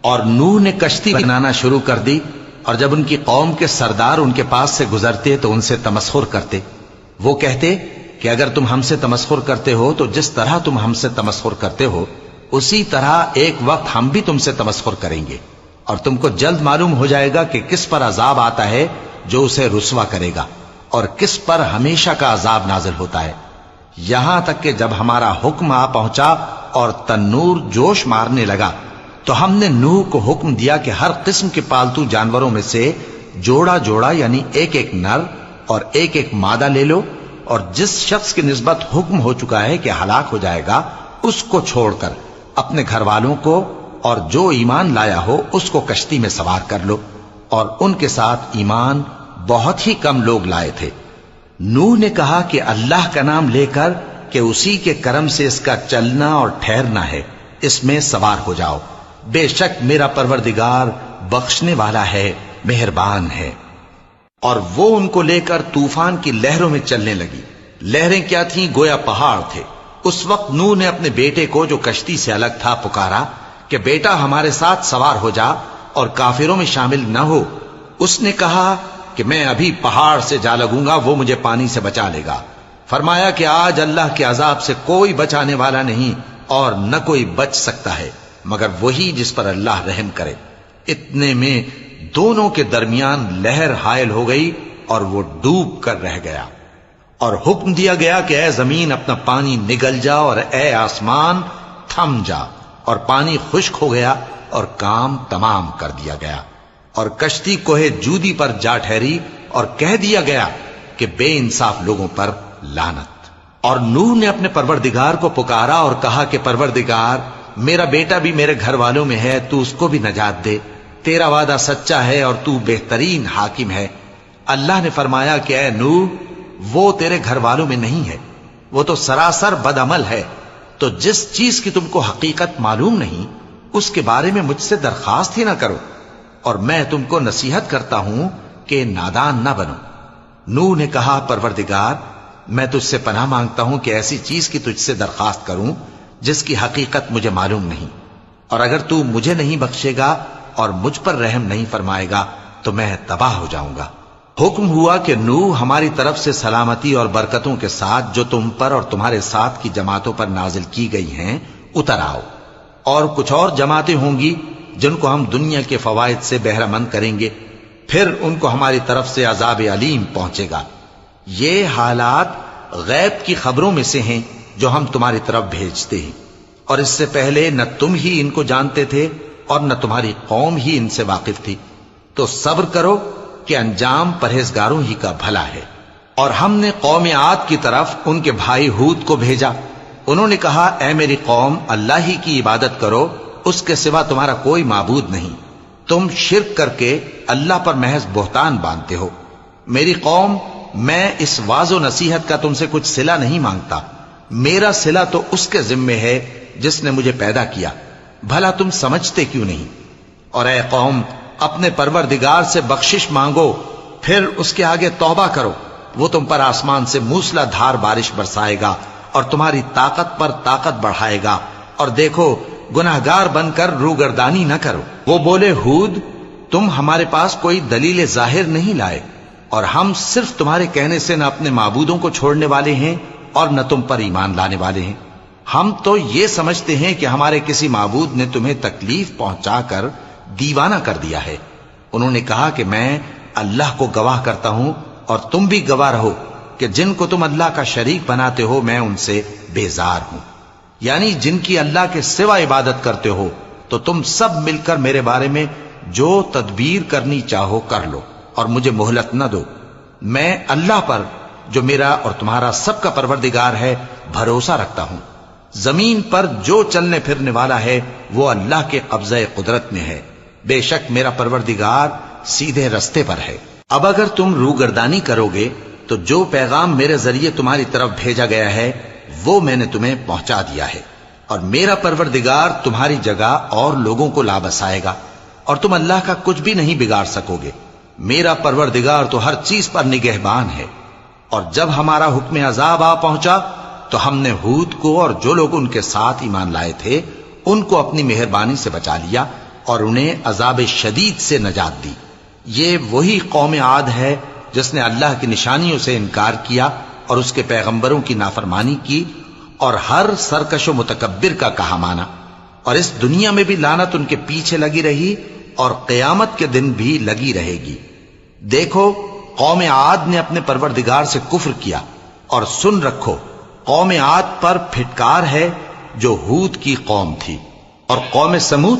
اور نوح نے کشتی بنانا شروع کر دی، اور جب ان کی قوم کے سردار ان کے پاس سے گزرتے تو ان سے تمسخر کرتے۔ وہ کہتے کہ اگر تم ہم سے تمسخر کرتے ہو تو جس طرح تم ہم سے تمسخر کرتے ہو اسی طرح ایک وقت ہم بھی تم سے تمسخر کریں گے، اور تم کو جلد معلوم ہو جائے گا کہ کس پر عذاب آتا ہے جو اسے رسوا کرے گا، اور کس پر ہمیشہ کا عذاب نازل ہوتا ہے۔ یہاں تک کہ جب ہمارا حکم آ پہنچا اور تنور جوش مارنے لگا تو ہم نے نوح کو حکم دیا کہ ہر قسم کے پالتو جانوروں میں سے جوڑا جوڑا یعنی ایک ایک نر اور ایک ایک مادہ لے لو، اور جس شخص کی نسبت حکم ہو چکا ہے کہ ہلاک ہو جائے گا اس کو چھوڑ کر اپنے گھر والوں کو اور جو ایمان لایا ہو اس کو کشتی میں سوار کر لو۔ اور ان کے ساتھ ایمان بہت ہی کم لوگ لائے تھے۔ نوح نے کہا کہ اللہ کا نام لے کر کہ اسی کے کرم سے اس کا چلنا اور ٹھہرنا ہے، اس میں سوار ہو جاؤ، بے شک میرا پروردگار بخشنے والا ہے، مہربان ہے۔ اور وہ ان کو لے کر طوفان کی لہروں میں چلنے لگی۔ لہریں کیا تھیں؟ گویا پہاڑ تھے۔ اس وقت نوح نے اپنے بیٹے کو جو کشتی سے الگ تھا پکارا کہ بیٹا ہمارے ساتھ سوار ہو جا اور کافروں میں شامل نہ ہو۔ اس نے کہا کہ میں ابھی پہاڑ سے جا لگوں گا، وہ مجھے پانی سے بچا لے گا۔ فرمایا کہ آج اللہ کے عذاب سے کوئی بچانے والا نہیں اور نہ کوئی بچ سکتا ہے مگر وہی جس پر اللہ رحم کرے۔ اتنے میں دونوں کے درمیان لہر حائل ہو گئی اور وہ ڈوب کر رہ گیا، اور حکم دیا گیا کہ اے زمین اپنا پانی نگل جا اور اے آسمان تھم جا، اور پانی خشک ہو گیا اور کام تمام کر دیا گیا، اور کشتی کوہ جودی پر جا ٹھہری، اور کہہ دیا گیا کہ بے انصاف لوگوں پر لعنت۔ اور نوح نے اپنے پروردگار کو پکارا اور کہا کہ پروردگار میرا بیٹا بھی میرے گھر والوں میں ہے، تو اس کو بھی نجات دے، تیرا وعدہ سچا ہے اور تو بہترین حاکم ہے۔ اللہ نے فرمایا کہ اے نوح وہ تیرے گھر والوں میں نہیں ہے، وہ تو سراسر بد عمل ہے، تو جس چیز کی تم کو حقیقت معلوم نہیں اس کے بارے میں مجھ سے درخواست ہی نہ کرو، اور میں تم کو نصیحت کرتا ہوں کہ نادان نہ بنو۔ نوح نے کہا پروردگار میں تجھ سے پناہ مانگتا ہوں کہ ایسی چیز کی تجھ سے درخواست کروں جس کی حقیقت مجھے معلوم نہیں، اور اگر تو مجھے نہیں بخشے گا اور مجھ پر رحم نہیں فرمائے گا تو میں تباہ ہو جاؤں گا۔ حکم ہوا کہ نوح ہماری طرف سے سلامتی اور برکتوں کے ساتھ جو تم پر اور تمہارے ساتھ کی جماعتوں پر نازل کی گئی ہیں اتر آؤ، اور کچھ اور جماعتیں ہوں گی جن کو ہم دنیا کے فوائد سے بہرہ مند کریں گے، پھر ان کو ہماری طرف سے عذاب علیم پہنچے گا۔ یہ حالات غیب کی خبروں میں سے ہیں جو ہم تمہاری طرف بھیجتے ہیں، اور اس سے پہلے نہ تم ہی ان کو جانتے تھے اور نہ تمہاری قوم ہی ان سے واقف تھی، تو صبر کرو کہ انجام پرہیزگاروں ہی کا بھلا ہے۔ اور ہم نے قوم عاد کی طرف ان کے بھائی ہود کو بھیجا۔ انہوں نے کہا اے میری قوم اللہ ہی کی عبادت کرو، اس کے سوا تمہارا کوئی معبود نہیں، تم شرک کر کے اللہ پر محض بہتان باندھتے ہو۔ میری قوم میں اس واعظ و نصیحت کا تم سے کچھ صلہ نہیں مانگتا، میرا صلہ تو اس کے ذمے ہے جس نے مجھے پیدا کیا، بھلا تم سمجھتے کیوں نہیں؟ اور اے قوم اپنے پروردگار سے بخشش مانگو، پھر اس کے آگے توبہ کرو، وہ تم پر آسمان سے موسلا دھار بارش برسائے گا اور تمہاری طاقت پر طاقت بڑھائے گا، اور دیکھو گناہگار بن کر روگردانی نہ کرو۔ وہ بولے ہود تم ہمارے پاس کوئی دلیل ظاہر نہیں لائے، اور ہم صرف تمہارے کہنے سے نہ اپنے معبودوں کو چھوڑنے والے ہیں اور نہ تم پر ایمان لانے والے ہیں، ہم تو یہ سمجھتے ہیں کہ ہمارے کسی معبود نے تمہیں تکلیف پہنچا کر دیوانہ کر دیا ہے۔ انہوں نے کہا کہ میں اللہ کو گواہ کرتا ہوں اور تم بھی گواہ رہو کہ جن کو تم اللہ کا شریک بناتے ہو میں ان سے بیزار ہوں، یعنی جن کی اللہ کے سوا عبادت کرتے ہو، تو تم سب مل کر میرے بارے میں جو تدبیر کرنی چاہو کر لو اور مجھے مہلت نہ دو۔ میں اللہ پر جو میرا اور تمہارا سب کا پروردگار ہے بھروسہ رکھتا ہوں۔ زمین پر جو چلنے پھرنے والا ہے وہ اللہ کے قبضہ قدرت میں ہے، بے شک میرا پروردگار سیدھے رستے پر ہے۔ اب اگر تم روگردانی کرو گے تو جو پیغام میرے ذریعے تمہاری طرف بھیجا گیا ہے وہ میں نے تمہیں پہنچا دیا ہے، اور میرا پروردگار تمہاری جگہ اور لوگوں کو لا بسائے گا، اور تم اللہ کا کچھ بھی نہیں بگاڑ سکو گے۔ میرا پروردگار تو ہر چیز پر نگہبان ہے۔ اور جب ہمارا حکم عذاب آ پہنچا تو ہم نے ہود کو اور جو لوگ ان کے ساتھ ایمان لائے تھے ان کو اپنی مہربانی سے بچا لیا، اور انہیں عذاب شدید سے نجات دی۔ یہ وہی قوم عاد ہے جس نے اللہ کی نشانیوں سے انکار کیا اور اس کے پیغمبروں کی نافرمانی کی اور ہر سرکش و متکبر کا کہا مانا، اور اس دنیا میں بھی لعنت ان کے پیچھے لگی رہی اور قیامت کے دن بھی لگی رہے گی۔ دیکھو قوم عاد نے اپنے پروردگار سے کفر کیا، اور سن رکھو قوم عاد پر پھٹکار ہے جو ہود کی قوم تھی، اور قوم سمود